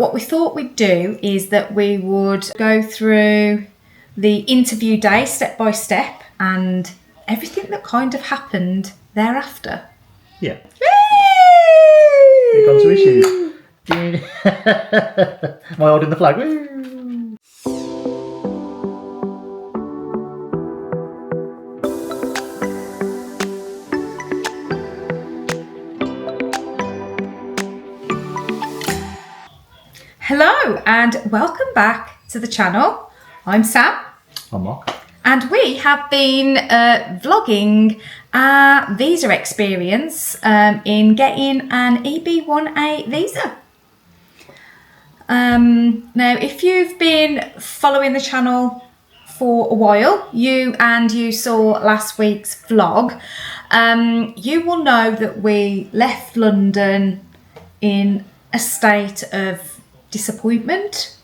What we thought we'd do is that we would go through the interview day step by step and everything that kind of happened thereafter. Yeah. We've gone to issues. Am I holding the flag? Woo! Hello and welcome back to the channel. I'm Sam. I'm Mark. And we have been vlogging our visa experience in getting an EB1A visa. Now, if you've been following the channel for a while, you saw last week's vlog, you will know that we left London in a state of disappointment.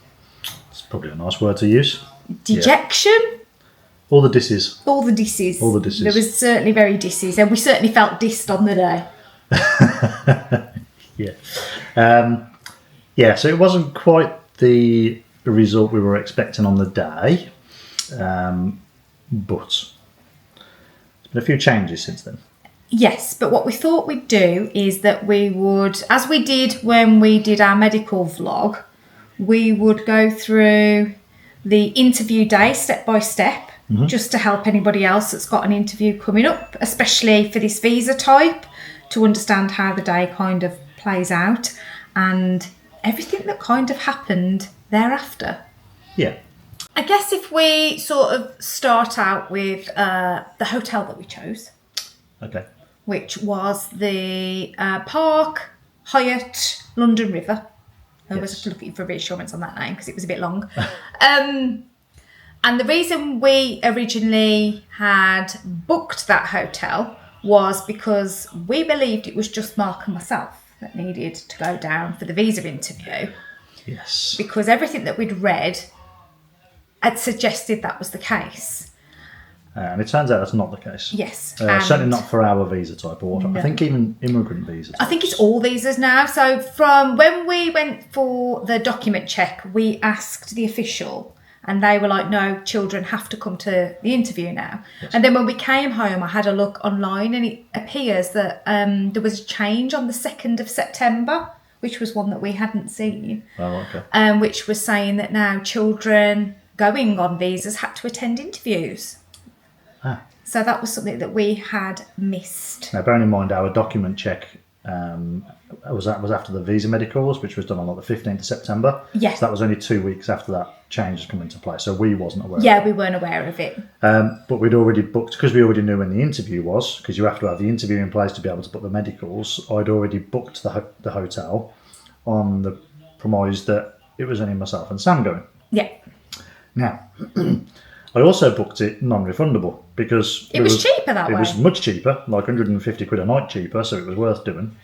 It's probably a nice word to use. Dejection. Yeah. All the disses. All the disses. All the disses. There was certainly very disses, and we certainly felt dissed on the day. Yeah. So it wasn't quite the result we were expecting on the day, but there's been a few changes since then. Yes, but what we thought we'd do is that we would, as we did when we did our medical vlog, we would go through the interview day step by step, just to help anybody else that's got an interview coming up, especially for this visa type, to understand how the day kind of plays out and everything that kind of happened thereafter. Yeah. I guess if we sort of start out with the hotel that we chose. Okay. Which was the Park Hyatt London River. I was looking for reassurance on that name because it was a bit long. And the reason we originally had booked that hotel was because we believed it was just Mark and myself that needed to go down for the visa interview. Yes. Because everything that we'd read had suggested that was the case. And it turns out that's not the case. Yes. Certainly not for our visa type or whatever. No. I think even immigrant visas. I think it's all visas now. So from when we went for the document check, we asked the official and they were like, no, children have to come to the interview now. Yes. And then when we came home, I had a look online and it appears that there was a change on the 2nd of September, which was one that we hadn't seen. Oh, okay. Which was saying that now children going on visas had to attend interviews. So that was something that we had missed. Now, bearing in mind our document check was after the visa medicals, which was done on like the 15th of September. Yes. So that was only 2 weeks after that change has come into play. So we wasn't aware of it. Yeah, we weren't aware of it. But we'd already booked, because we already knew when the interview was, because you have to have the interview in place to be able to book the medicals, I'd already booked the hotel on the premise that it was only myself and Sam going. Yeah. Now, I also booked it non-refundable because it was cheaper that way. It was much cheaper, like 150 quid a night cheaper, so it was worth doing.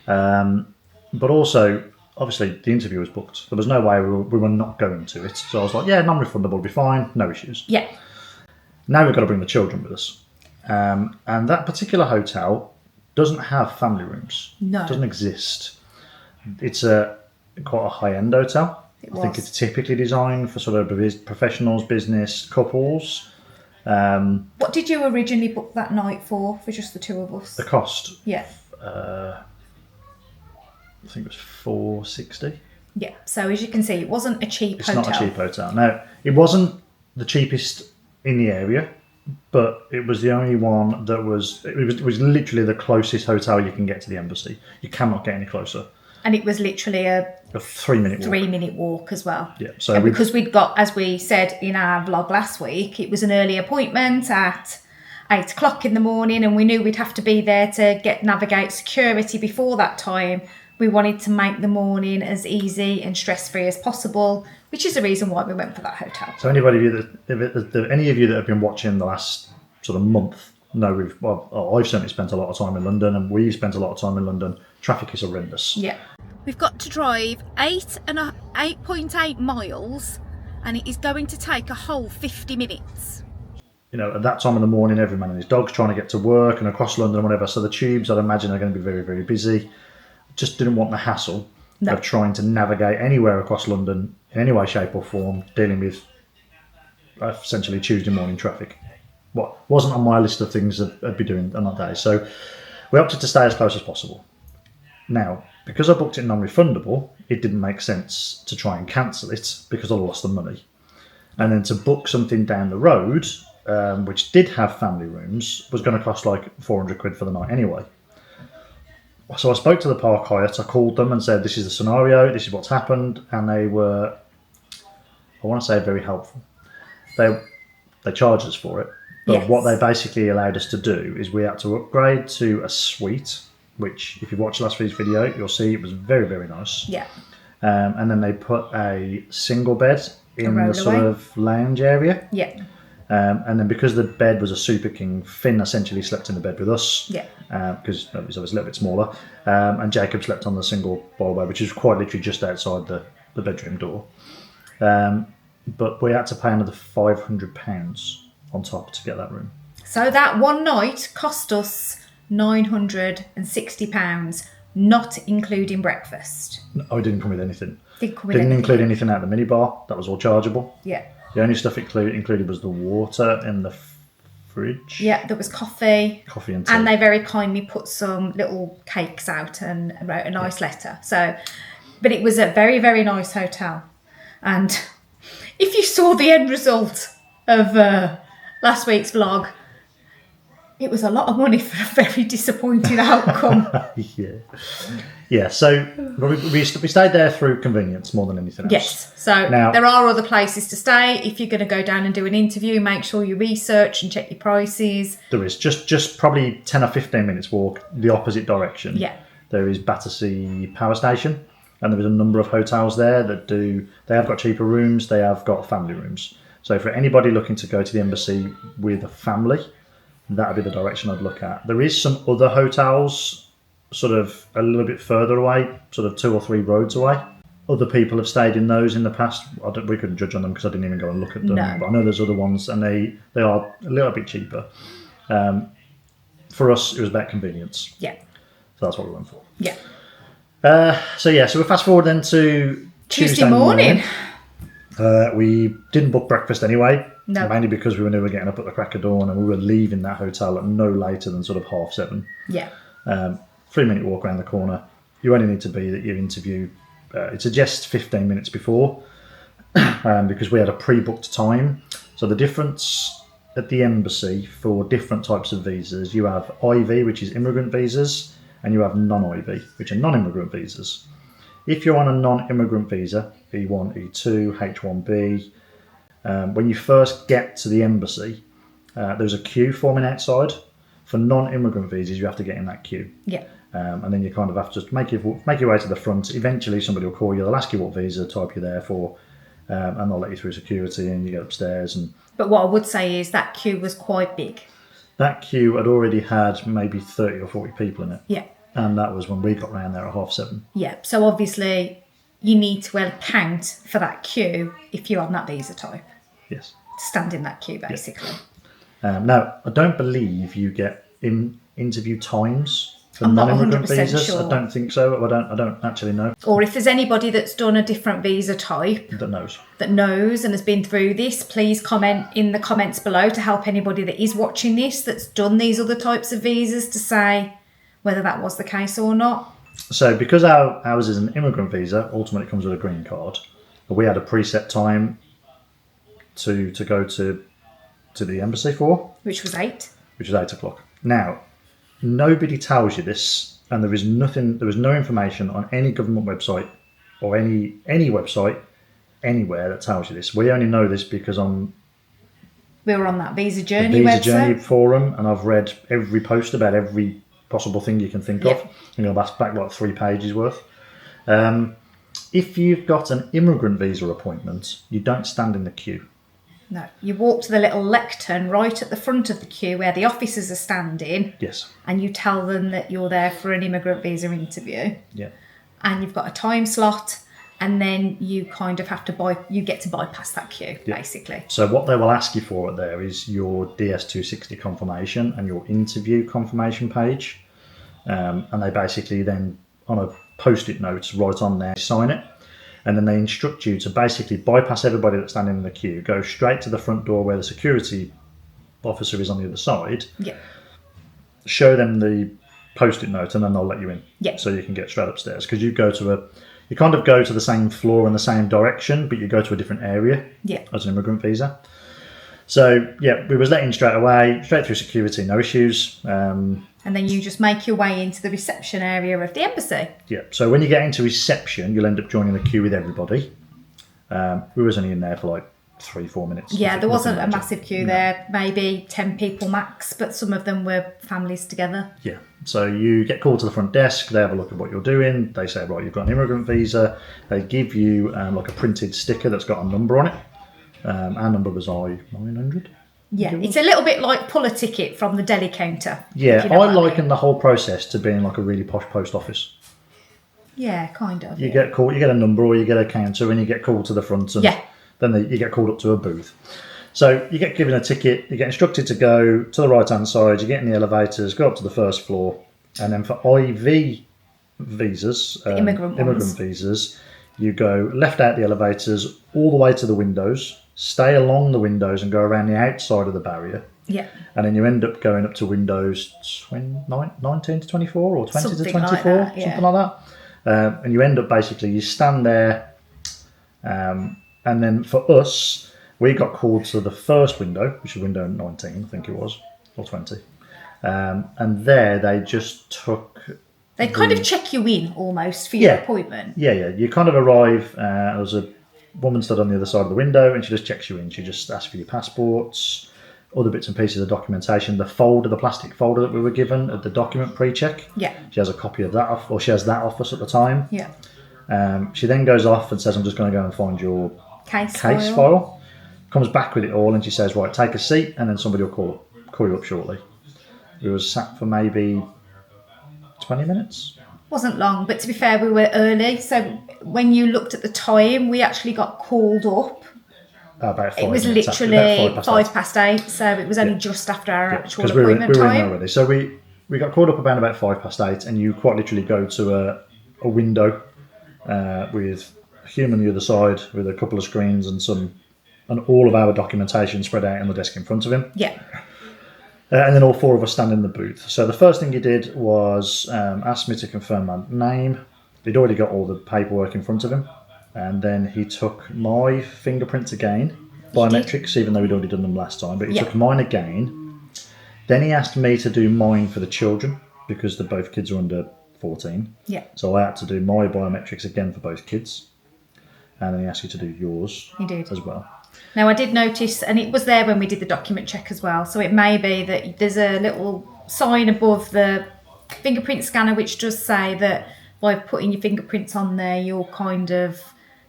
But also, obviously, the interview was booked. There was no way we were not going to it. So I was like, yeah, non-refundable will be fine, no issues. Yeah. Now we've got to bring the children with us. And that particular hotel doesn't have family rooms. No. It doesn't exist. It's quite a high-end hotel. I think it's typically designed for sort of professionals, business, couples. What did you originally book that night for just the two of us? The cost? Yeah. I think it was $460. Yeah, so as you can see, it wasn't a cheap hotel. It's not a cheap hotel. No, it wasn't the cheapest in the area, but it was the only one that was... It was literally the closest hotel you can get to the embassy. You cannot get any closer. And it was literally a 3-minute walk. 3-minute walk as well. Yeah. So because we'd got, as we said in our vlog last week, it was an early appointment at 8 o'clock in the morning, and we knew we'd have to be there to navigate security before that time. We wanted to make the morning as easy and stress-free as possible, which is the reason why we went for that hotel. So any of you that have been watching the last sort of month know I've certainly spent a lot of time in London, and we've spent a lot of time in London. Traffic is horrendous. Yeah. We've got to drive 8.8 miles, and it is going to take a whole 50 minutes. You know, at that time in the morning, every man and his dog's trying to get to work and across London and whatever. So the tubes, I'd imagine, are going to be very, very busy. Just didn't want the hassle. of trying to navigate anywhere across London in any way, shape or form, dealing with essentially Tuesday morning traffic. What wasn't on my list of things that I'd be doing on that day. So we opted to stay as close as possible. Now, because I booked it non-refundable, it didn't make sense to try and cancel it because I lost the money. And then to book something down the road, which did have family rooms, was going to cost like 400 quid for the night anyway. So I spoke to the Park Hyatt, I called them and said, this is the scenario, this is what's happened. And they were, I want to say, very helpful. They charged us for it. But what they basically allowed us to do is we had to upgrade to a suite, which if you watch last week's video, you'll see it was very, very nice. Yeah. And then they put a single bed in the sort of lounge area. Yeah. And then because the bed was a Super King, Finn essentially slept in the bed with us. Yeah. Because it was a little bit smaller. And Jacob slept on the single boil bed, which is quite literally just outside the bedroom door. But we had to pay another £500 on top to get that room. So that one night cost us £960, not including breakfast. No, it didn't come with anything. Didn't include anything out of the minibar. That was all chargeable. Yeah. The only stuff included was the water in the fridge. Yeah, there was coffee. Coffee and tea. And they very kindly put some little cakes out and wrote a nice letter. So, but it was a very, very nice hotel. And if you saw the end result of last week's vlog, it was a lot of money for a very disappointing outcome. Yeah. So we stayed there through convenience more than anything else. Yes. So now, there are other places to stay. If you're going to go down and do an interview, make sure you research and check your prices. There is just probably 10 or 15 minutes walk the opposite direction. Yeah. There is Battersea Power Station, and there is a number of hotels there that they have got cheaper rooms, they have got family rooms. So for anybody looking to go to the embassy with a family, that would be the direction I'd look at. There is some other hotels sort of a little bit further away, sort of 2 or 3 roads away. Other people have stayed in those in the past. We couldn't judge on them because I didn't even go and look at them. No. But I know there's other ones and they are a little bit cheaper. For us, it was about convenience. Yeah. So that's what we went for. Yeah. So we fast forward then to Tuesday morning. We didn't book breakfast anyway. No. Mainly because we were getting up at the crack of dawn and we were leaving that hotel at no later than sort of 7:30. Yeah. 3-minute walk around the corner. You only need to be at your interview. It suggests 15 minutes before because we had a pre-booked time. So the difference at the embassy for different types of visas, you have IV, which is immigrant visas, and you have non-IV, which are non-immigrant visas. If you're on a non-immigrant visa, E1, E2, H1B, when you first get to the embassy, there's a queue forming outside. For non-immigrant visas, you have to get in that queue. Yeah. And then you kind of have to make your way to the front. Eventually, somebody will call you. They'll ask you what visa type you're there for, and they'll let you through security, and you get upstairs. But what I would say is that queue was quite big. That queue had already had maybe 30 or 40 people in it. Yeah. And that was when we got round there at 7:30. Yeah. So obviously, you need to account for that queue if you're on that visa type. Yes. Stand in that queue, basically. Yeah. Now, I don't believe you get interview times for I'm not non-immigrant 100% visas. sure. I don't think so. I don't actually know. Or if there's anybody that's done a different visa type That knows. and has been through this, please comment in the comments below to help anybody that is watching this that's done these other types of visas to say whether that was the case or not. So because ours is an immigrant visa, ultimately it comes with a green card. But we had a preset time to go to the embassy for. Which was 8. Which was 8 o'clock. Now, nobody tells you this, and there was no information on any government website or any website anywhere that tells you this. We only know this because we were on that Visa the Journey Visa website. Journey forum, and I've read every post about every possible thing you can think of. I'm going to back like 3 pages worth. If you've got an immigrant visa appointment, you don't stand in the queue. No, you walk to the little lectern right at the front of the queue where the officers are standing. Yes. And you tell them that you're there for an immigrant visa interview. Yeah. And you've got a time slot, and then you kind of have to get to bypass that queue, basically. So what they will ask you for there is your DS260 confirmation and your interview confirmation page. And they basically then, on a post-it notes right on there, sign it, and then they instruct you to basically bypass everybody that's standing in the queue, go straight to the front door where the security officer is on the other side, Yeah. show them the post-it note, and then they'll let you in. Yeah. So you can get straight upstairs, because you kind of go to the same floor in the same direction, but you go to a different area. Yeah. As an immigrant visa. So yeah, we was let in straight away, straight through security, no issues. And then you just make your way into the reception area of the embassy. Yeah. So when you get into reception, you'll end up joining the queue with everybody. We was only in there for like 3-4 minutes. Yeah, there wasn't a major. massive queue there, maybe 10 people max, but some of them were families together. Yeah. So you get called to the front desk, they have a look at what you're doing, they say, right, you've got an immigrant visa, they give you like a printed sticker that's got a number on it. Our number was I-900. Yeah, it's a little bit like pull a ticket from the deli counter. Yeah, if you know I what mean. liken the whole process to being like a really posh post office. Yeah, kind of. You get called, you get a number or you get a counter, and you get called to the front, and then you get called up to a booth. So you get given a ticket, you get instructed to go to the right-hand side, you get in the elevators, go up to the first floor, and then for IV visas, immigrant visas, you go left out the elevators all the way to the windows, stay along the windows and go around the outside of the barrier. Yeah. And then you end up going up to windows 19 to 24 or 20 Something to 24, like that, yeah. something like that. And you end up basically, you stand there, and then for us, we got called to the first window, which is window 19, I think it was, or 20. And there they just took... They kind of check you in almost for your appointment. Yeah. You kind of arrive, there was a woman stood on the other side of the window, and she just checks you in. She just asks for your passports, other bits and pieces of documentation, the plastic folder that we were given at the document pre-check. Yeah. She has a copy of that off, or she has that off us at the time. Yeah. She then goes off and says, I'm just going to go and find your Case file. Comes back with it all, and she says, right, take a seat, and then somebody will call you up shortly. We were sat for maybe 20 minutes. Wasn't long, but to be fair, we were early. So when you looked at the time, we actually got called up. About 5 It was minutes literally after, 5 past 8, so it was only just after our actual because we were in appointment there time. already. So we got called up about 5 past 8, and you quite literally go to a window with a human on the other side with a couple of screens and all of our documentation spread out on the desk in front of him. Yeah. And then all 4 of us stand in the booth. So the first thing he did was ask me to confirm my name. He'd already got all the paperwork in front of him. And then he took my fingerprints again, biometrics, even though we'd already done them last time. But he took mine again. Then he asked me to do mine for the children, because both kids are under 14. Yeah. So I had to do my biometrics again for both kids. And then he asked you to do yours as well. Now, I did notice, and it was there when we did the document check as well, so it may be that there's a little sign above the fingerprint scanner which does say that by putting your fingerprints on there, you're kind of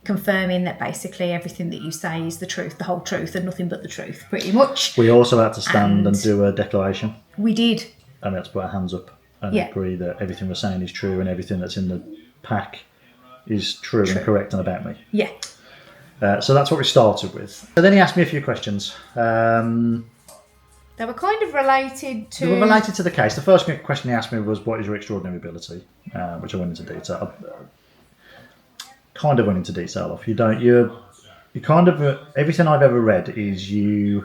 confirming that basically everything that you say is the truth, the whole truth, and nothing but the truth, pretty much. We also had to stand and do a declaration. We did. And we had to put our hands up and agree that everything we're saying is true, and everything that's in the pack is true. And correct and about me. Yeah. So that's what we started with. So then he asked me a few questions. They were kind of related to... They were related to the case. The first question he asked me was, what is your extraordinary ability? Which I went into detail. Kind of went into detail of. You kind of... everything I've ever read is you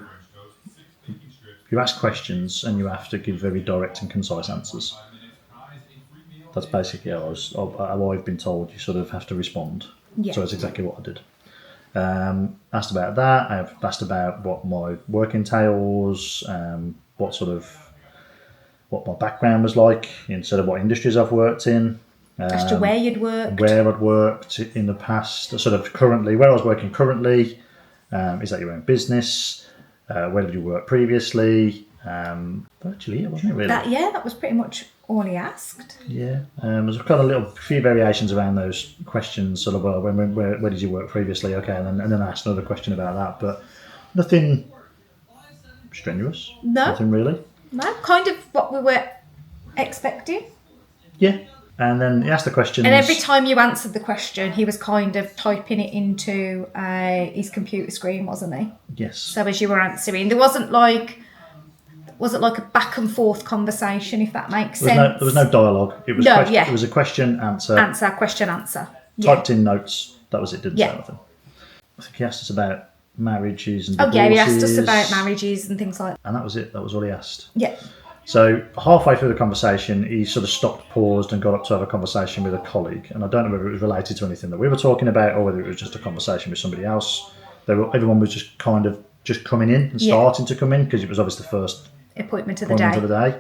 ask questions and you have to give very direct and concise answers. That's basically how I've been told you sort of have to respond. Yeah. So that's exactly what I did. Asked about that. I've asked about what my work entails, what my background was like, instead of what industries I've worked in. As to where you'd worked. Where I'd worked in the past, sort of currently, where I was working currently. Is that your own business? Where did you work previously? Virtually, wasn't it really? That was pretty much all he asked. Yeah, there's kind of few variations around those questions. Sort of, well, where did you work previously? Okay, and then I asked another question about that, but nothing strenuous. No, nothing really. No, kind of what we were expecting. Yeah, and then he asked the questions. And every time you answered the question, he was kind of typing it into his computer screen, wasn't he? Yes. So as you were answering, there wasn't like was it like a back and forth conversation, if that makes There sense? was no dialogue. It was It was a question, answer. Question, answer. Typed in notes. That was it. Didn't say Yeah. anything. I think he asked us about marriages and divorces. Oh, yeah, he asked us about marriages and things like that. And that was it. That was all he asked. Yeah. So halfway through the conversation, he sort of stopped, paused, and got up to have a conversation with a colleague. And I don't know whether it was related to anything that we were talking about or whether it was just a conversation with somebody else. Everyone was just kind of just coming in and starting to come in because it was obviously the first appointment of the day.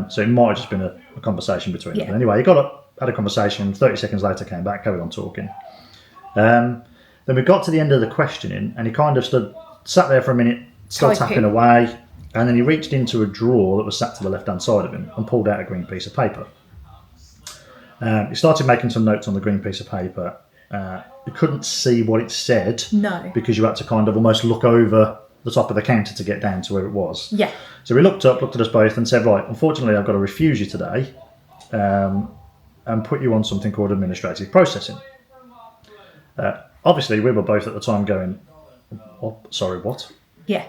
So it might have just been a conversation between them. But anyway, he got up, had a conversation, 30 seconds later came back, carried on talking. Then we got to the end of the questioning and he kind of sat there for a minute, still tapping away, and then he reached into a drawer that was sat to the left-hand side of him and pulled out a green piece of paper. He started making some notes on the green piece of paper. You couldn't see what it said. No. Because you had to kind of almost look over the top of the counter to get down to where it was. Yeah. So he looked at us both and said, right, unfortunately I've got to refuse you today and put you on something called administrative processing. Obviously, we were both at the time going, oh, sorry, what? Yeah.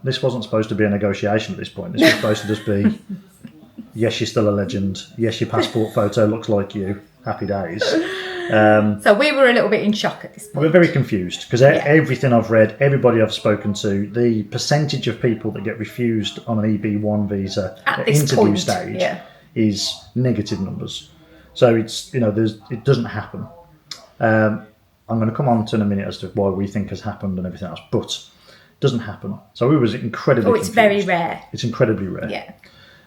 This wasn't supposed to be a negotiation at this point. This was supposed to just be, yes, you're still a legend. Yes, your passport photo looks like you. Happy days. So we were a little bit in shock at this point. We were very confused because everything I've read, everybody I've spoken to, the percentage of people that get refused on an EB1 visa at interview stage is negative numbers. So it's, it doesn't happen. I'm going to come on to in a minute as to why we think has happened and everything else, but it doesn't happen. So we was incredibly confused. Very rare. It's incredibly rare. Yeah.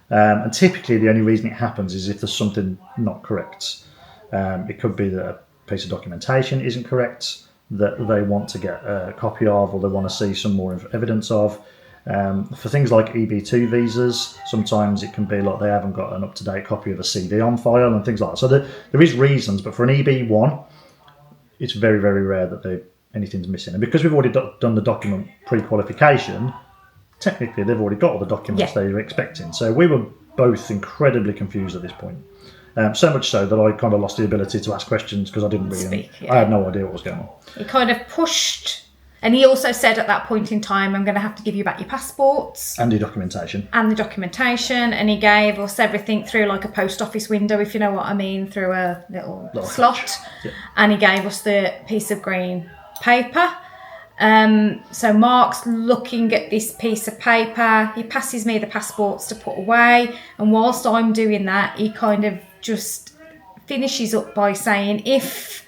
And typically the only reason it happens is if there's something not correct. It could be that a piece of documentation isn't correct, that they want to get a copy of or they want to see some more evidence of. For things like EB2 visas, sometimes it can be like they haven't got an up-to-date copy of a CD on file and things like that. So there is reasons, but for an EB1, it's very, very rare that anything's missing. And because we've already done the document pre-qualification, technically they've already got all the documents they were expecting. So we were both incredibly confused at this point. So much so that I kind of lost the ability to ask questions because I didn't really, I had no idea what was going on. He kind of pushed, and he also said at that point in time, I'm going to have to give you back your passports. And your documentation. And he gave us everything through like a post office window, if you know what I mean, through a little slot. Yeah. And he gave us the piece of green paper. So Mark's looking at this piece of paper. He passes me the passports to put away. And whilst I'm doing that, he kind of just finishes up by saying, if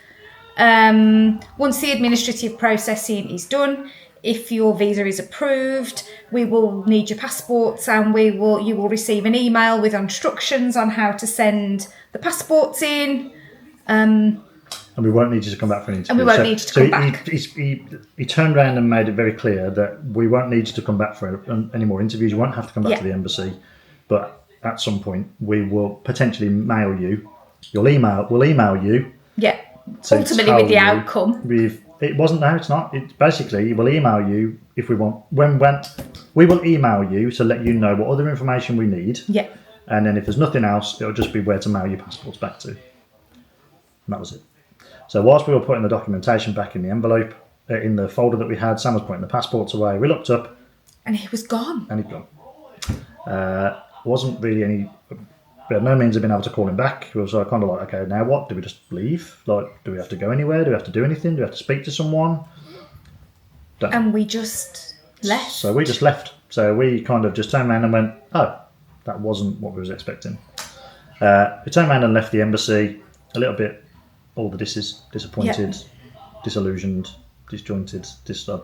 once the administrative processing is done, if your visa is approved, we will need your passports and you will receive an email with instructions on how to send the passports in. And we won't need you to come back for an interview. And we won't need you to come back. He turned around and made it very clear that we won't need you to come back for any more interviews. You won't have to come back to the embassy. But at some point, we will potentially mail you. We'll email you. Yeah. Ultimately with the outcome. It wasn't now, it's not. It's basically, we'll email you if we want. When we will email you to let you know what other information we need. Yeah. And then if there's nothing else, it'll just be where to mail your passports back to. And that was it. So whilst we were putting the documentation back in the envelope, in the folder that we had, Sam was putting the passports away. We looked up. And he was gone. And he'd gone. Wasn't really any... We had no means of being able to call him back. We were kind of like, okay, now what? Do we just leave? Like, do we have to go anywhere? Do we have to do anything? Do we have to speak to someone? And we just left. So we just left. So we kind of just turned around and went, oh, that wasn't what we was expecting. We turned around and left the embassy a little bit, all the disappointed, disillusioned, disjointed,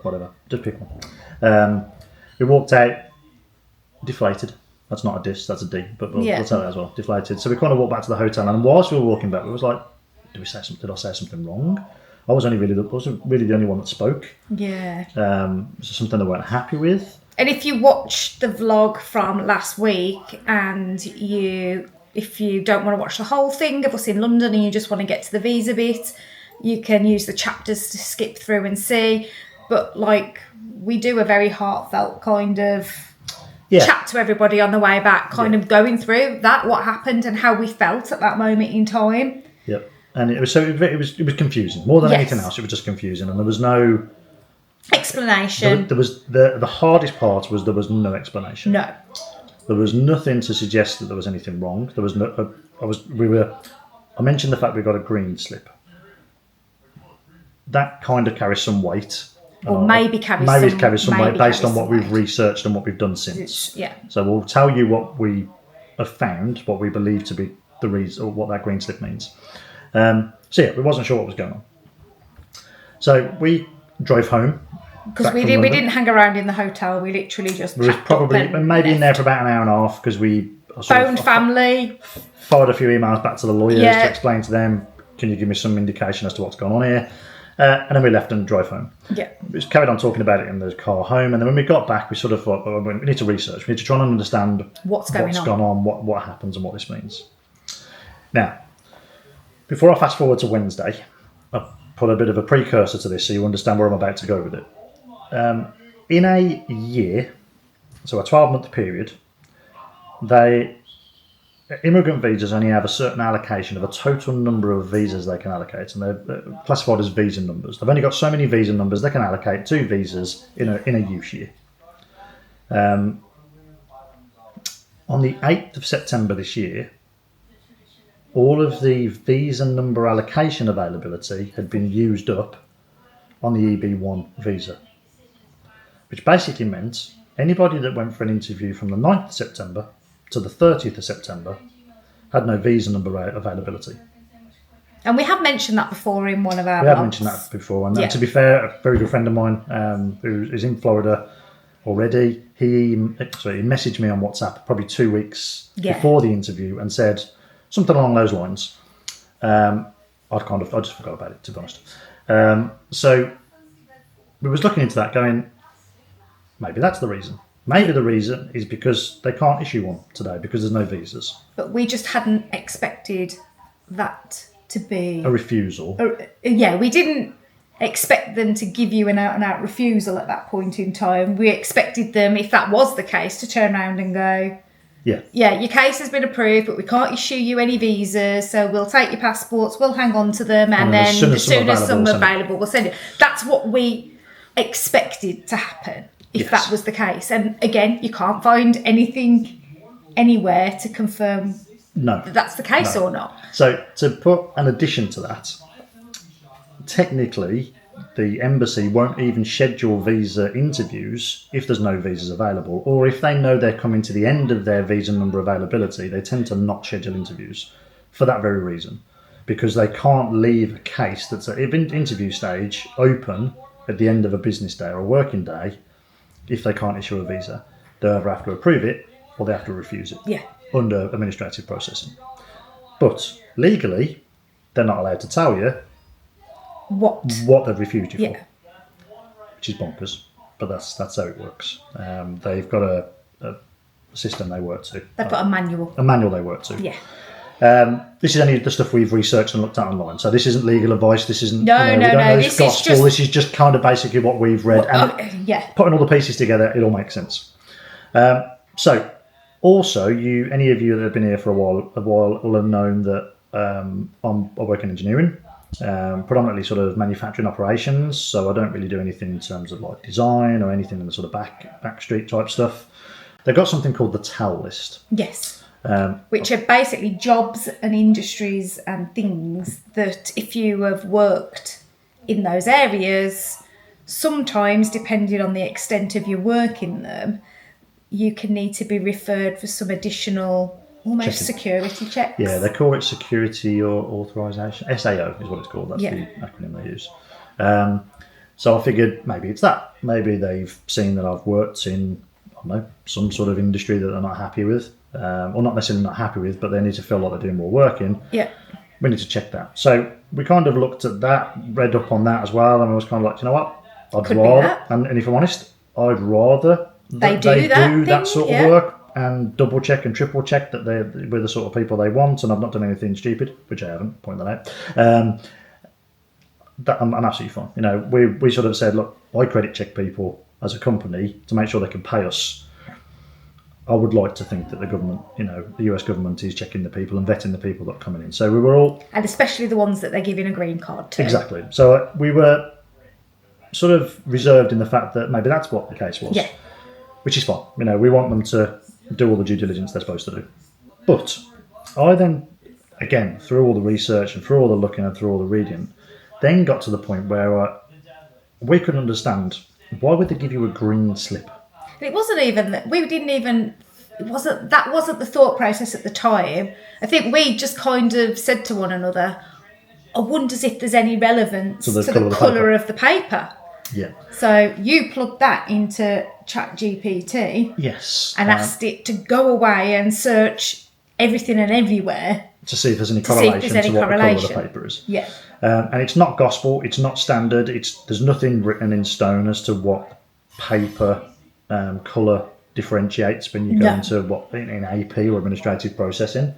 whatever, just pick one. We walked out, deflated. That's not a diss, that's a D, but we'll tell that as well. Deflated. So we kind of walked back to the hotel, and whilst we were walking back, we was like, did I say something wrong? I wasn't really the only one that spoke. Yeah. Was there something they weren't happy with? And if you watch the vlog from last week, and if you don't want to watch the whole thing of us in London and you just want to get to the visa bit, you can use the chapters to skip through and see. But we do a very heartfelt kind of chat to everybody on the way back, kind of going through what happened and how we felt at that moment in time. Yep. And it was confusing. More than anything else, it was just confusing. And there was no explanation. There was the hardest part was there was no explanation. No. There was nothing to suggest that there was anything wrong. There was no. I mentioned the fact we got a green slip. That kind of carries some weight. Or maybe carries some weight based on what we've researched and what we've done since. Yeah. So we'll tell you what we have found, what we believe to be the reason, or what that green slip means. We wasn't sure what was going on. So we drove home. Because we didn't hang around in the hotel. We literally just we was probably maybe in there for about an hour and a half because we phoned family, fired a few emails back to the lawyers to explain to them, can you give me some indication as to what's going on here? And then we left and drove home. Yeah. We just carried on talking about it in the car home. And then when we got back, we sort of thought, we need to research. We need to try and understand what's gone on, what happens and what this means. Now, before I fast forward to Wednesday, I've put a bit of a precursor to this so you understand where I'm about to go with it. In a year, so a 12-month period, immigrant visas only have a certain allocation of a total number of visas they can allocate, and they're classified as visa numbers. They've only got so many visa numbers they can allocate 2 visas in a use year. On the 8th of September this year, all of the visa number allocation availability had been used up on the EB1 visa, which basically meant anybody that went for an interview from the 9th of September to the 30th of September had no visa number availability. And we have mentioned that before in one of our blogs. We have mentioned that before. And to be fair, a very good friend of mine who is in Florida already, he messaged me on WhatsApp probably 2 weeks before the interview and said something along those lines. I just forgot about it, to be honest. So we was looking into that going, maybe that's the reason. Maybe the reason is because they can't issue one today because there's no visas. But we just hadn't expected that to be... a refusal. We didn't expect them to give you an out-and-out refusal at that point in time. We expected them, if that was the case, to turn around and go, yeah, your case has been approved, but we can't issue you any visas, so we'll take your passports, we'll hang on to them, and then as soon as some are available, we'll send it. That's what we expected to happen. If that was the case. And again, you can't find anything anywhere to confirm that that's the case or not. So to put an addition to that, technically the embassy won't even schedule visa interviews if there's no visas available, or if they know they're coming to the end of their visa number availability, they tend to not schedule interviews for that very reason, because they can't leave a case that's at interview stage open at the end of a business day or a working day. If they can't issue a visa, they either have to approve it or they have to refuse it under administrative processing. But legally, they're not allowed to tell you what they've refused you for, which is bonkers. But that's how it works. They've got a system they work to. They've got a manual. A manual they work to. Yeah. This is only the stuff we've researched and looked at online. So this isn't legal advice. This isn't no. This gospel. This is just kind of basically what we've read. Putting all the pieces together, it all makes sense. So also, any of you that have been here for a while will have known that I work in engineering, predominantly sort of manufacturing operations. So I don't really do anything in terms of like design or anything in the sort of back street type stuff. They've got something called the TAL list. Yes. Which are basically jobs and industries and things that if you have worked in those areas, sometimes depending on the extent of your work in them, you can need to be referred for some additional security checks. Yeah, they call it security or authorization. SAO is what it's called. That's the acronym they use. So I figured maybe it's that. Maybe they've seen that I've worked in, some sort of industry that they're not happy with. Or not necessarily not happy with, but they need to feel like they're doing more work in. Yeah. We need to check that. So we kind of looked at that, read up on that as well, and I was kind of like, you know what? I'd rather, and if I'm honest, I'd rather they do that sort of work and double check and triple check that we're the sort of people they want, and I've not done anything stupid, which I haven't, point that out. That I'm absolutely fine. We sort of said, look, I credit check people as a company to make sure they can pay us. I would like to think that the government, the US government is checking the people and vetting the people that are coming in. So we were all... And especially the ones that they're giving a green card to. Exactly. So we were sort of reserved in the fact that maybe that's what the case was. Yeah. Which is fine. You know, we want them to do all the due diligence they're supposed to do. But I then, again, through all the research and through all the looking and through all the reading, then got to the point where we couldn't understand, why would they give you a green slip? It wasn't even that that wasn't the thought process at the time. I think we just kind of said to one another, I wonder if there's any relevance to the colour of the paper. Yeah. So you plugged that into ChatGPT. Yes. And asked it to go away and search everything and everywhere. To see if there's any correlation to what the colour of the paper is. Yeah. And it's not gospel, it's not standard, there's nothing written in stone as to what paper colour differentiates when you go into what in AP or administrative processing.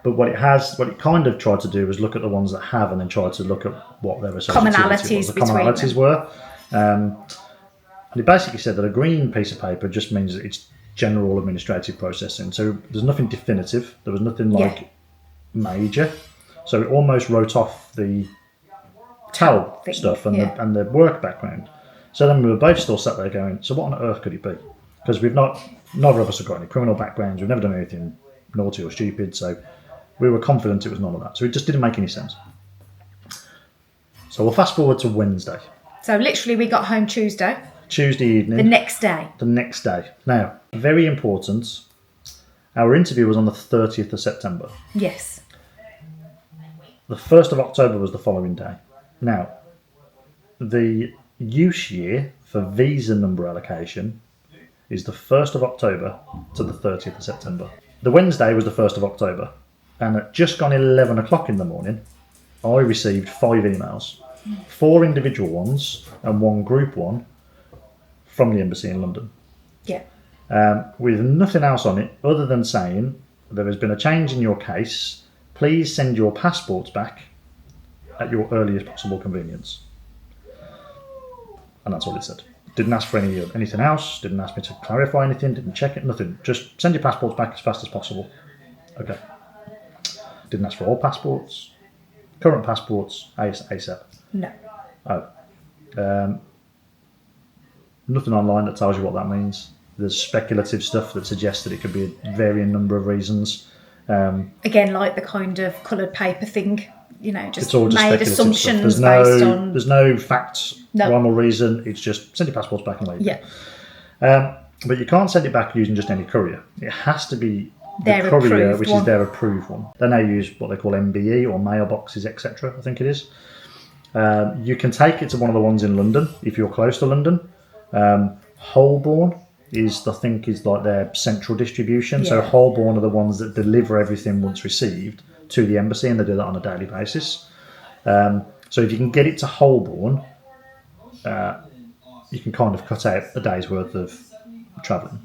But what it kind of tried to do was look at the ones that have and then try to look at what their commonalities were. And it basically said that a green piece of paper just means that it's general administrative processing. So there's nothing definitive. There was nothing like major. So it almost wrote off the TAL stuff and the work background. So then we were both still sat there going, so what on earth could it be? Because neither of us have got any criminal backgrounds. We've never done anything naughty or stupid. So we were confident it was none of that. So it just didn't make any sense. So we'll fast forward to Wednesday. So literally we got home Tuesday evening. The next day. Now, very important, our interview was on the 30th of September. Yes. The 1st of October was the following day. Now, the use year for visa number allocation is the 1st of October to the 30th of September. The Wednesday was the 1st of October. And at just gone 11 o'clock in the morning, I received 5 emails. 4 individual ones and 1 group one from the embassy in London. Yeah. With nothing else on it other than saying, there has been a change in your case. Please send your passports back at your earliest possible convenience. And that's all it said. Didn't ask for anything else. Didn't ask me to clarify anything. Didn't check it. Nothing. Just send your passports back as fast as possible. Okay. Didn't ask for all passports. Current passports, ASAP. No. Oh. Nothing online that tells you what that means. There's speculative stuff that suggests that it could be a varying number of reasons. Again, like the kind of coloured paper thing, just it's all just made assumptions based on... There's no facts, rhyme or reason. It's just send your passports back and leave. Yeah. But you can't send it back using just any courier. It has to be the courier, which is their approved one. They now use what they call MBE or mailboxes, etc. I think it is. You can take it to one of the ones in London if you're close to London. Holborn is like their central distribution. Yeah. So Holborn are the ones that deliver everything once received to the embassy, and they do that on a daily basis. So if you can get it to Holborn, you can kind of cut out a day's worth of travelling.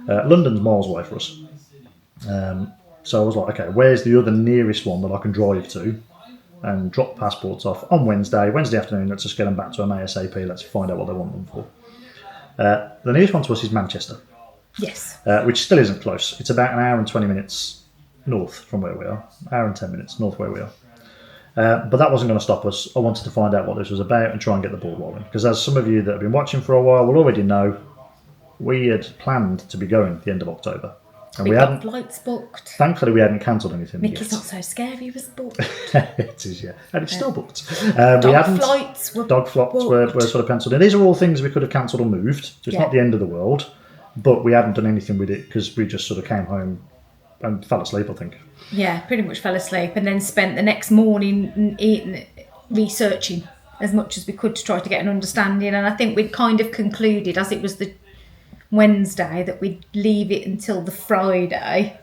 London's miles away for us. So I was like, okay, where's the other nearest one that I can drive to and drop passports off on Wednesday afternoon? Let's just get them back to them ASAP. Let's find out what they want them for. The nearest one to us is Manchester. Yes. Which still isn't close. It's about an hour and 20 minutes north from where we are. Hour and 10 minutes north where we are. But that wasn't going to stop us. I wanted to find out what this was about and try and get the ball rolling. Because as some of you that have been watching for a while will already know, we had planned to be going at the end of October. And we hadn't flights booked. Thankfully, we hadn't cancelled anything. Mickey's not so scary, it was booked. It is, yeah. And it's still booked. Dog flights were sort of penciled in. These are all things we could have cancelled or moved. So it's not the end of the world. But we hadn't done anything with it because we just sort of came home and fell asleep, I think. Yeah, pretty much fell asleep and then spent the next morning researching as much as we could to try to get an understanding. And I think we'd kind of concluded, as it was the Wednesday, that we'd leave it until the Friday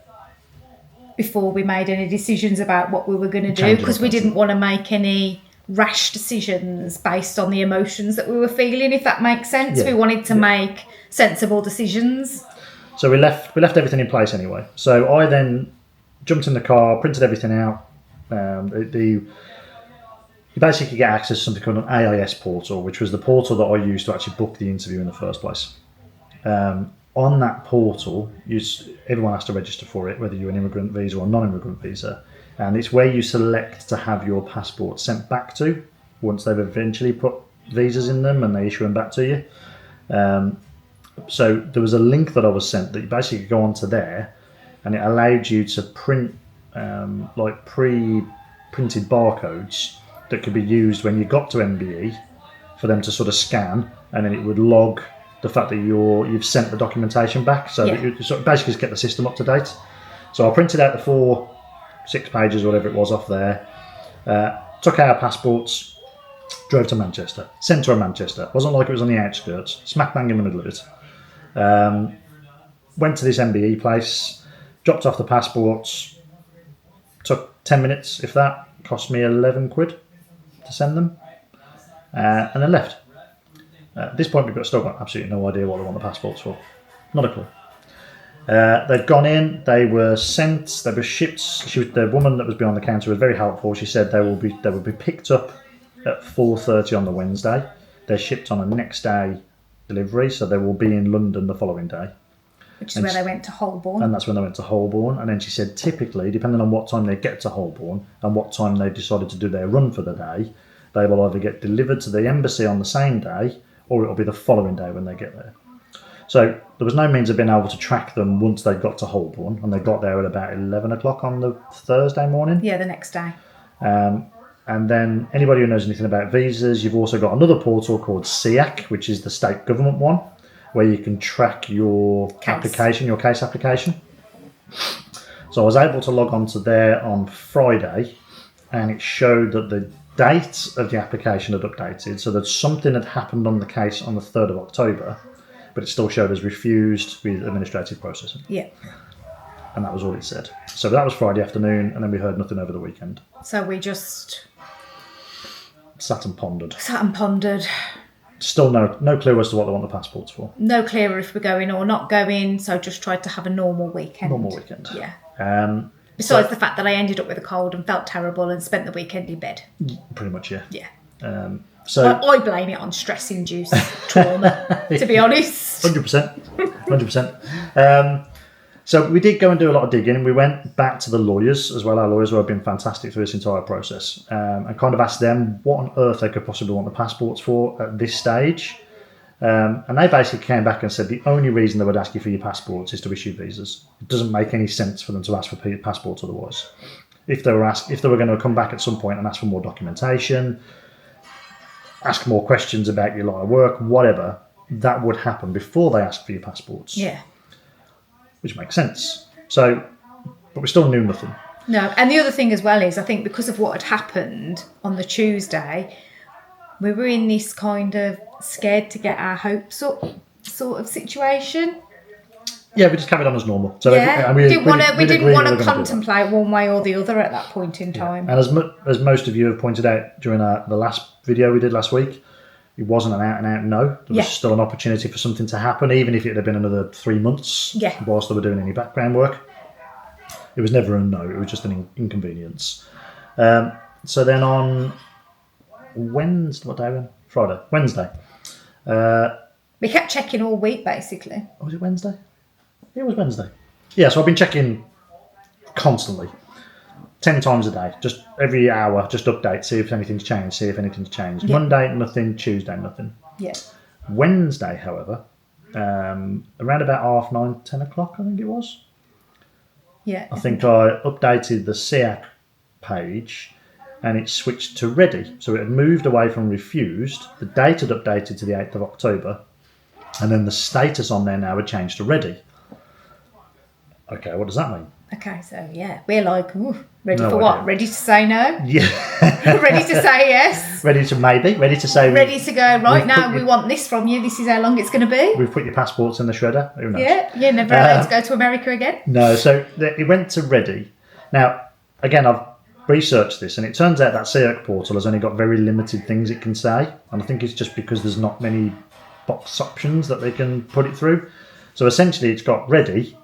before we made any decisions about what we were going to do, because we didn't want to make any rash decisions based on the emotions that we were feeling, if that makes sense. Yeah. We wanted to make sensible decisions. So we left everything in place anyway. So I then jumped in the car, printed everything out. You basically get access to something called an AIS portal, which was the portal that I used to actually book the interview in the first place. On that portal, everyone has to register for it, whether you're an immigrant visa or non-immigrant visa. And it's where you select to have your passport sent back to once they've eventually put visas in them, and they issue them back to you. So there was a link that I was sent that you basically go onto there, and it allowed you to print like pre-printed barcodes that could be used when you got to MBE for them to sort of scan, and then it would log the fact that you've sent the documentation back, so that you sort of basically just get the system up to date. So I printed out the 6 pages or whatever it was off there, took our passports, drove to Manchester, centre of Manchester. It wasn't like it was on the outskirts, smack bang in the middle of it. Went to this MBE place, dropped off the passports, took 10 minutes, if that, cost me 11 quid to send them, and then left. At this point, we've still got absolutely no idea what they want the passports for. Not a clue. They'd gone in, they were sent, they were shipped. The woman that was behind the counter was very helpful. She said they will be picked up at 4:30 on the Wednesday. They're shipped on a next day delivery, so they will be in London the following day. Which is where they went to Holborn. And that's when they went to Holborn. And then she said, typically, depending on what time they get to Holborn and what time they decided to do their run for the day, they will either get delivered to the embassy on the same day, or it'll be the following day when they get there. So there was no means of being able to track them once they got to Holborn, and they got there at about 11 o'clock on the Thursday morning. Yeah, the next day. And then anybody who knows anything about visas, you've also got another portal called CEAC, which is the state government one, where you can track your application, your case application. So I was able to log on to there on Friday, and it showed that the date of the application had updated, so that something had happened on the case on the 3rd of October, but it still showed as refused with administrative processing. Yeah. And that was all it said. So that was Friday afternoon, and then we heard nothing over the weekend. So we just sat and pondered. Still no clue as to what they want the passports for. No clearer if we're going or not going, so just tried to have a normal weekend. Yeah. Besides the fact that I ended up with a cold and felt terrible and spent the weekend in bed. Pretty much, yeah. Yeah. So I blame it on stress-induced trauma, to be honest. 100%. So we did go and do a lot of digging, and we went back to the lawyers as well. Our lawyers have been fantastic through this entire process, and kind of asked them what on earth they could possibly want the passports for at this stage. And they basically came back and said the only reason they would ask you for your passports is to issue visas. It doesn't make any sense for them to ask for passports otherwise. If they were going to come back at some point and ask for more documentation, ask more questions about your line of work, whatever, that would happen before they ask for your passports. Yeah. Which makes sense. So, but we still knew nothing. No, and the other thing as well is, I think because of what had happened on the Tuesday, we were in this kind of scared to get our hopes up sort of situation. Yeah, we just carried on as normal. So yeah, we didn't want to contemplate one way or the other at that point in time. Yeah. And as most of you have pointed out during the last video we did last week, it wasn't an out-and-out no. There was still an opportunity for something to happen, even if it had been another 3 months whilst they were doing any background work. It was never a no, it was just an inconvenience. So then on Wednesday, what day? Friday? Wednesday. We kept checking all week, basically. Oh, was it Wednesday? It was Wednesday. Yeah, so I've been checking constantly. 10 times a day, just every hour, just update, see if anything's changed, Yeah. Monday, nothing. Tuesday, nothing. Yeah. Wednesday, however, around about 9:30, 10 o'clock, I think it was. Yeah. I think I updated the CEAC page and it switched to ready. So it had moved away from refused. The date had updated to the 8th of October. And then the status on there now had changed to ready. Okay, what does that mean? Okay, so yeah, we're like, ready for what? Ready to say no? Yeah. Ready to say yes? Ready to maybe? Ready to say... Ready to go, right now, we want this from you. This is how long it's going to be. We've put your passports in the shredder. Who knows? Yeah, never allowed to go to America again. No, so it went to ready. Now, again, I've researched this, and it turns out that CEAC portal has only got very limited things it can say. And I think it's just because there's not many box options that they can put it through. So essentially, it's got ready,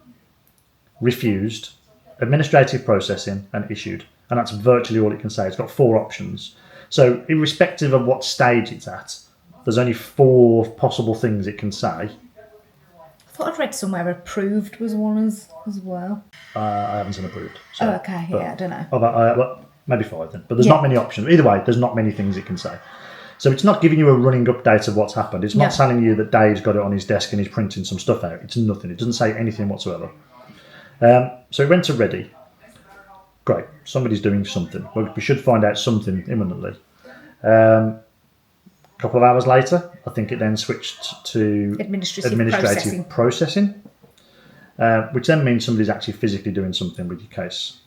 refused, administrative processing, and issued. And that's virtually all it can say. It's got 4 options. So irrespective of what stage it's at, there's only 4 possible things it can say. I thought I'd read somewhere approved was one as well. I haven't seen approved. So, okay, yeah, I don't know. Well, maybe 5 then. But there's not many options. Either way, there's not many things it can say. So it's not giving you a running update of what's happened. It's not No. telling you that Dave's got it on his desk and he's printing some stuff out. It's nothing. It doesn't say anything whatsoever. So it went to ready. Great. Somebody's doing something. Well, we should find out something imminently. A couple of hours later, I think it then switched to Administrative processing, which then means somebody's actually physically doing something with your case.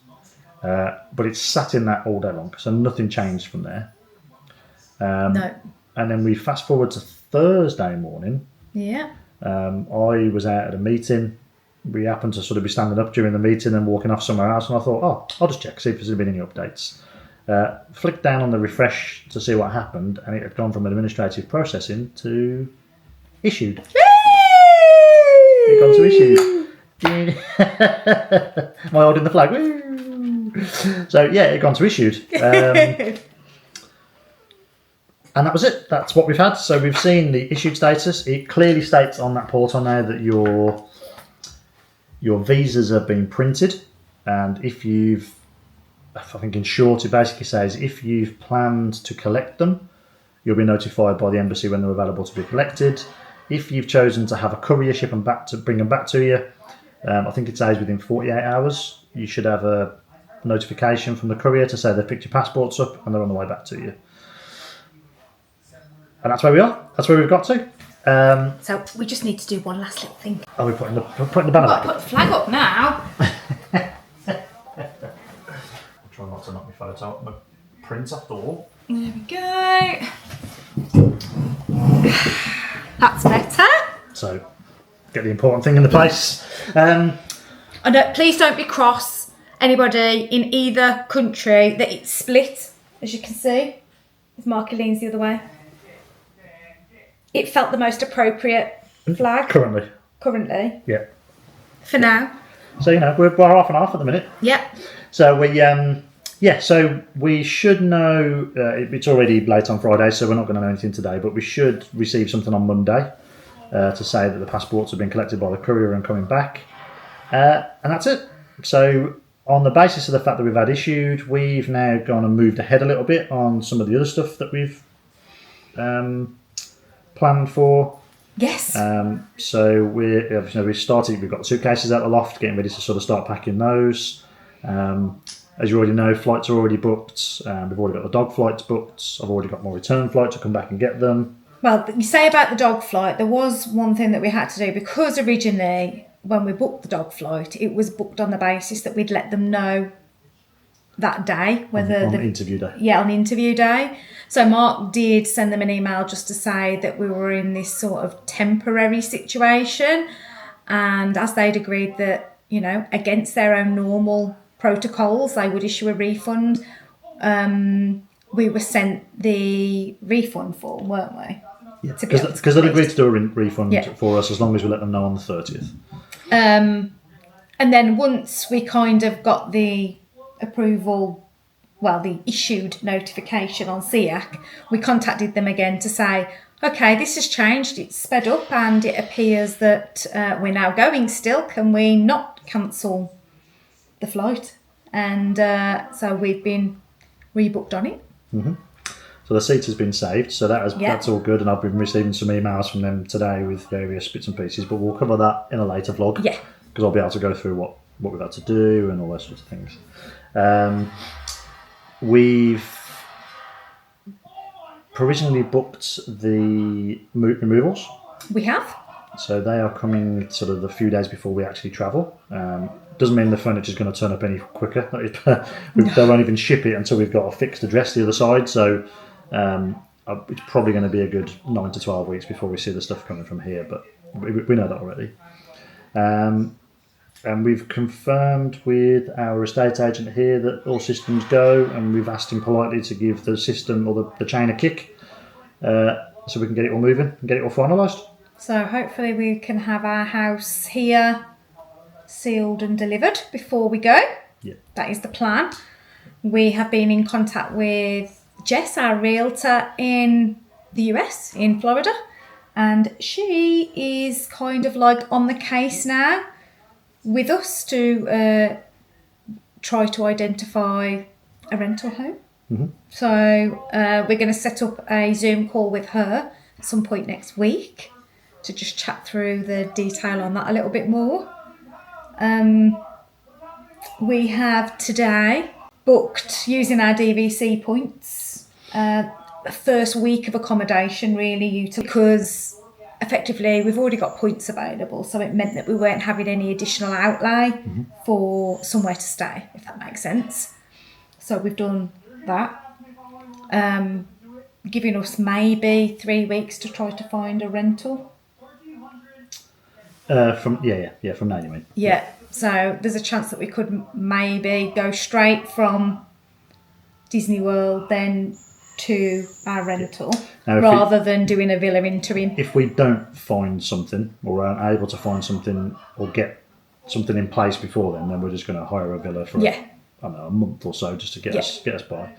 But it's sat in that all day long, so nothing changed from there. No. And then we fast forward to Thursday morning. Yeah. I was out at a meeting. We happened to sort of be standing up during the meeting and walking off somewhere else, and I thought, I'll just check, see if there's been any updates. Flicked down on the refresh to see what happened, and it had gone from administrative processing to issued. It had gone to issued. Am I holding the flag? Woo! So yeah, it had gone to issued. And that was it. That's what we've had. So we've seen the issued status. It clearly states on that portal now that your visas have been printed, and I think in short, it basically says if you've planned to collect them, you'll be notified by the embassy when they're available to be collected. If you've chosen to have a courier ship them back to bring them back to you, I think it says within 48 hours, you should have a notification from the courier to say they've picked your passports up and they're on the way back to you. And that's where we are. That's where we've got to. So we just need to do one last little thing. Are we putting the banner I've got back? to put the flag up now. I'll try not to knock my photo out my print off the wall. There we go. That's better. So, get the important thing in the place. And please don't be cross, anybody in either country, that it's split, as you can see. If Marky leans the other way. It felt the most appropriate flag. Currently. Yeah. For now. So, we're half and half at the minute. Yep. So, so we should know, it's already late on Friday, so we're not going to know anything today, but we should receive something on Monday to say that the passports have been collected by the courier and coming back. And that's it. So, on the basis of the fact that we've had issued, we've now gone and moved ahead a little bit on some of the other stuff that we've planned for. Yes. So we've started. We've got the suitcases out the loft, getting ready to sort of start packing those. As you already know, flights are already booked. We've already got the dog flights booked. I've already got more return flight to come back and get them. Well, you say about the dog flight, there was one thing that we had to do, because originally when we booked the dog flight, it was booked on the basis that we'd let them know that day whether on interview day. Yeah, on interview day. So Mark did send them an email just to say that we were in this sort of temporary situation, and as they'd agreed that, against their own normal protocols, they would issue a refund. We were sent the refund form, weren't we? Yeah, because they'd agreed to do a refund for us as long as we let them know on the 30th. And then once we kind of got the approval, the issued notification on CEAC, we contacted them again to say, okay, this has changed, it's sped up, and it appears that we're now going still. Can we not cancel the flight? And so we've been rebooked on it. Mm-hmm. So the seat has been saved, so that's all good, and I've been receiving some emails from them today with various bits and pieces, but we'll cover that in a later vlog. Yeah. Because I'll be able to go through what we've had to do and all those sorts of things. We've provisionally booked the removals. We have. So they are coming sort of a few days before we actually travel. Doesn't mean the furniture's going to turn up any quicker. They won't even ship it until we've got a fixed address the other side. So it's probably going to be a good 9 to 12 weeks before we see the stuff coming from here. But we know that already. And we've confirmed with our estate agent here that all systems go, and we've asked him politely to give the system or the chain a kick so we can get it all moving and get it all finalised. So hopefully we can have our house here sealed and delivered before we go. Yeah. That is the plan. We have been in contact with Jess, our realtor in the US, in Florida, and she is kind of like on the case now with us to try to identify a rental home. So we're going to set up a Zoom call with her at some point next week to just chat through the detail on that a little bit more. We have today booked using our DVC points the first week of accommodation really because effectively we've already got points available, so it meant that we weren't having any additional outlay for somewhere to stay, if that makes sense. So we've done that, giving us maybe 3 weeks to try to find a rental. From now you mean? Yeah, so there's a chance that we could maybe go straight from Disney World then to our rental rather than doing a villa interim. If we don't find something or aren't able to find something or get something in place before then we're just going to hire a villa for a month or so just to get us by.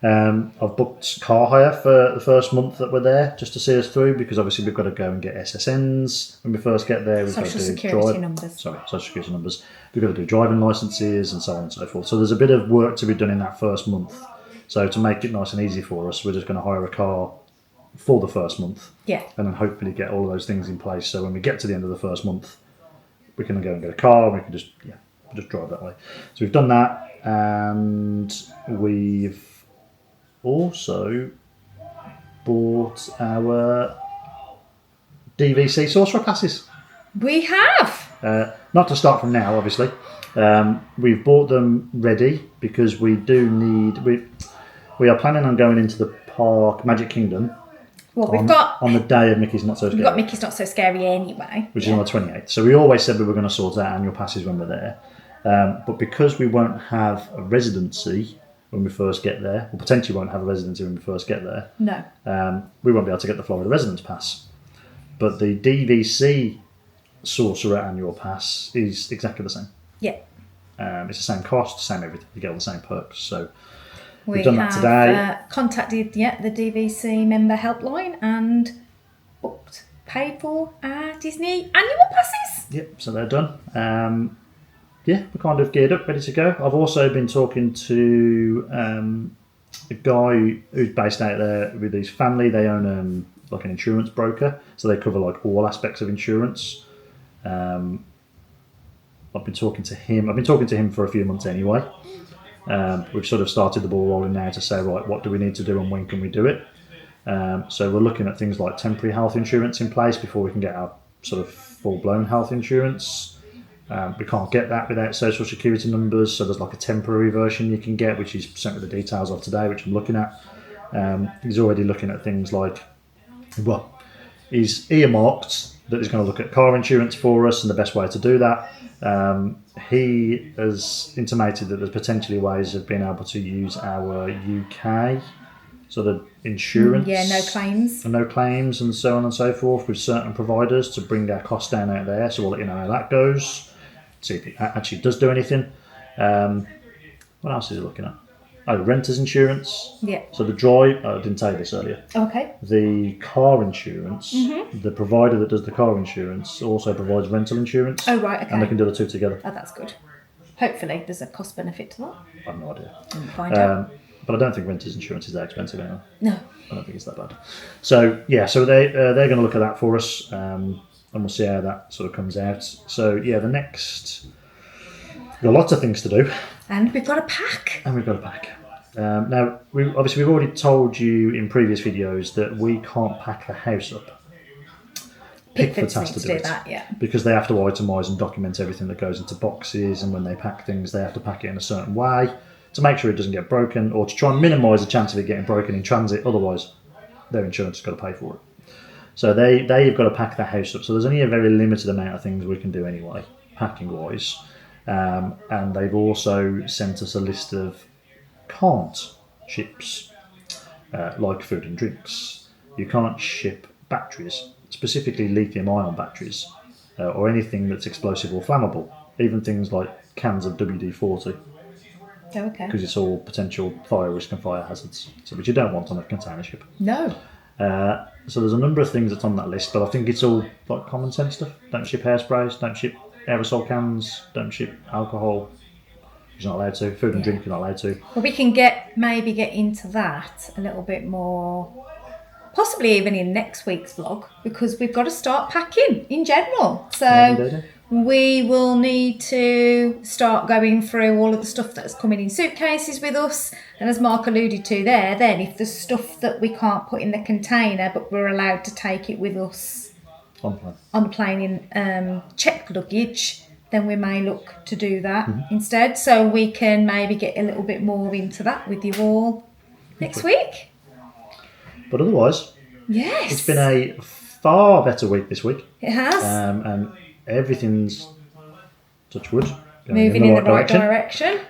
I've booked car hire for the first month that we're there just to see us through because obviously we've got to go and get SSNs when we first get there. We've Social got to do security numbers. Social security numbers. We've got to do driving licences and so on and so forth. So there's a bit of work to be done in that first month. So to make it nice and easy for us, we're just going to hire a car for the first month. Yeah. And then hopefully get all of those things in place. So when we get to the end of the first month, we can go and get a car and we can just drive that way. So we've done that and we've also bought our DVC Sorcerer passes. We have. Not to start from now, obviously. We've bought them ready because we do need... We are planning on going into the park, Magic Kingdom, on the day of Mickey's Not So Scary. We've got Mickey's Not So Scary anyway. Which is on the 28th. So we always said we were going to sort out annual passes when we're there. But because we won't have a residency when we first get there, or potentially won't have a residency when we first get there, no, we won't be able to get the Florida Residence Pass. But the DVC Sorcerer Annual Pass is exactly the same. Yeah. It's the same cost, same everything. You get all the same perks. So we've done that today. Contacted the DVC member helpline and paid for our Disney annual passes. Yep, so they're done. We're kind of geared up, ready to go. I've also been talking to a guy who's based out there with his family. They own like an insurance broker, so they cover like all aspects of insurance. I've been talking to him for a few months anyway. We've sort of started the ball rolling now to say, right, what do we need to do and when can we do it? So we're looking at things like temporary health insurance in place before we can get our sort of full-blown health insurance. We can't get that without social security numbers, so there's like a temporary version you can get, which he's sent me the details of today, which I'm looking at. He's already looking at things like, he's earmarked that he's going to look at car insurance for us and the best way to do that. He has intimated that there's potentially ways of being able to use our UK sort of insurance. No claims and so on and so forth with certain providers to bring our costs down out there. So we'll let you know how that goes. See if it actually does do anything. What else is he looking at? Renter's insurance. Yeah. So the drive, I didn't tell you this earlier. Okay. The car insurance, the provider that does the car insurance also provides rental insurance. Oh, right, okay. And they can do the two together. Oh, that's good. Hopefully there's a cost benefit to that. I have no idea. Find out. But I don't think renter's insurance is that expensive anyway. No. I don't think it's that bad. So, they're going to look at that for us, and we'll see how that sort of comes out. So, we've got lots of things to do. And we've got a pack. Now, we've already told you in previous videos that we can't pack the house up. Pickford has to do it. That, yeah. Because they have to itemise and document everything that goes into boxes, and when they pack things, they have to pack it in a certain way to make sure it doesn't get broken, or to try and minimise the chance of it getting broken in transit. Otherwise, their insurance has got to pay for it. So they've got to pack the house up. So there's only a very limited amount of things we can do anyway, packing-wise. And they've also sent us a list of can't ships, like food and drinks. You can't ship batteries, specifically lithium-ion batteries, or anything that's explosive or flammable, even things like cans of WD-40. Oh, okay. Because it's all potential fire risk and fire hazards, which you don't want on a container ship. No. So there's a number of things that's on that list, but I think it's all like common sense stuff. Don't ship hairsprays, don't ship aerosol cans, don't ship alcohol, He's not allowed to. Food and drink, you're not allowed to. Well, we can maybe get into that a little bit more, possibly even in next week's vlog, because we've got to start packing in general. So we will need to start going through all of the stuff that's coming in suitcases with us. And as Mark alluded to there, then if there's stuff that we can't put in the container, but we're allowed to take it with us on the plane in checked luggage, then we may look to do that instead. So we can maybe get a little bit more into that with you all next week. But otherwise, yes, it's been a far better week this week. It has. And everything's, touch wood, moving in the right direction.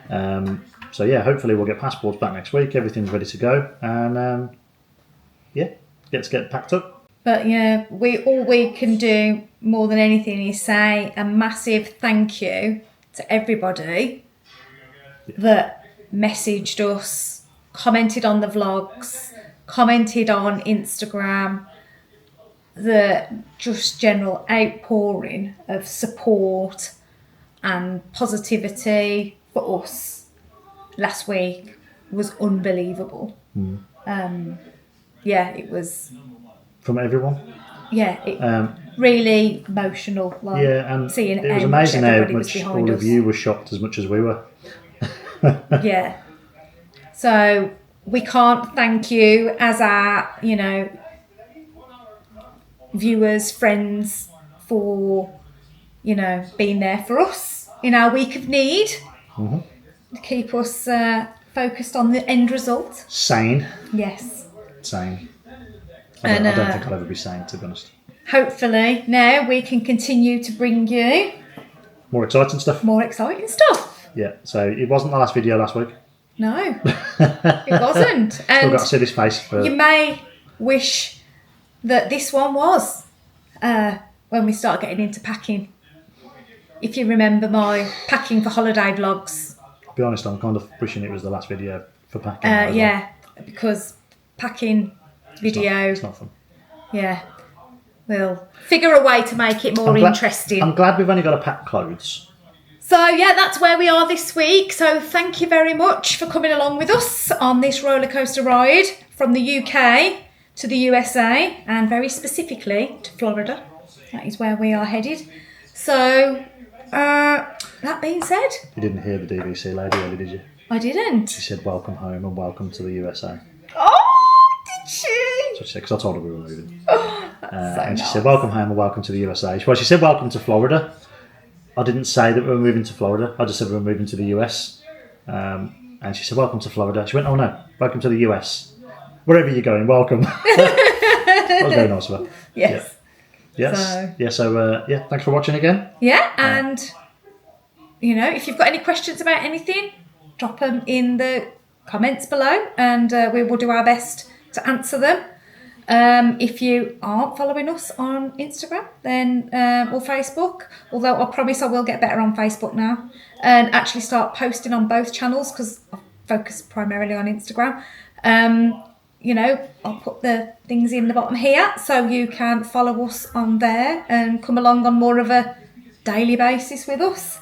So yeah, hopefully we'll get passports back next week. Everything's ready to go. And let's get packed up. But yeah, all we can do more than anything is say a massive thank you to everybody that messaged us, commented on the vlogs, commented on Instagram, the just general outpouring of support and positivity for us last week was unbelievable. Yeah, it was... From everyone? Yeah, really emotional. Like, and seeing it was amazing how much all of you were shocked as much as we were. Yeah. So we can't thank you as our, viewers, friends for, being there for us in our week of need. To keep us focused on the end result. Sane. Yes. Sane. I don't think I'll ever be sane, to be honest. Hopefully now we can continue to bring you more exciting stuff. Yeah, so it wasn't the last video last week. No, it wasn't. And still got to see this face. You may wish that this one was when we start getting into packing. If you remember my packing for holiday vlogs. I'll be honest, I'm kind of wishing it was the last video for packing. Because packing video... It's not fun. Yeah. We'll figure a way to make it more interesting. I'm glad we've only got to pack clothes. So, yeah, that's where we are this week. So thank you very much for coming along with us on this roller coaster ride from the UK to the USA and very specifically to Florida. That is where we are headed. So, that being said... You didn't hear the DVC lady earlier, did you? I didn't. She said, welcome home and welcome to the USA. Oh, did she? So she said, because I told her we were moving. And she said, welcome home and welcome to the USA. Well, she said, welcome to Florida. I didn't say that we were moving to Florida. I just said we were moving to the US. And she said, welcome to Florida. She went, oh no, welcome to the US. Wherever you're going, welcome. That was very nice of her. Yes. Yeah. Yes. So thanks for watching again. Yeah, and, if you've got any questions about anything, drop them in the comments below and we will do our best to answer them. If you aren't following us on Instagram then or Facebook, although I promise I will get better on Facebook now and actually start posting on both channels because I focus primarily on Instagram. I'll put the things in the bottom here so you can follow us on there and come along on more of a daily basis with us.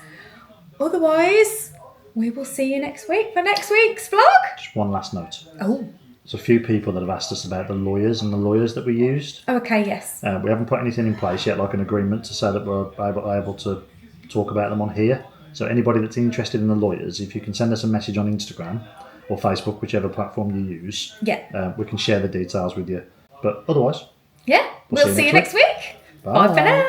Otherwise, we will see you next week for next week's vlog. Just one last note. Oh. There's a few people that have asked us about the lawyers that we used. Okay, yes. We haven't put anything in place yet, like an agreement to say that we're able to talk about them on here. So anybody that's interested in the lawyers, if you can send us a message on Instagram or Facebook, whichever platform you use, we can share the details with you. But otherwise... Yeah, we'll see you next week. Bye for now.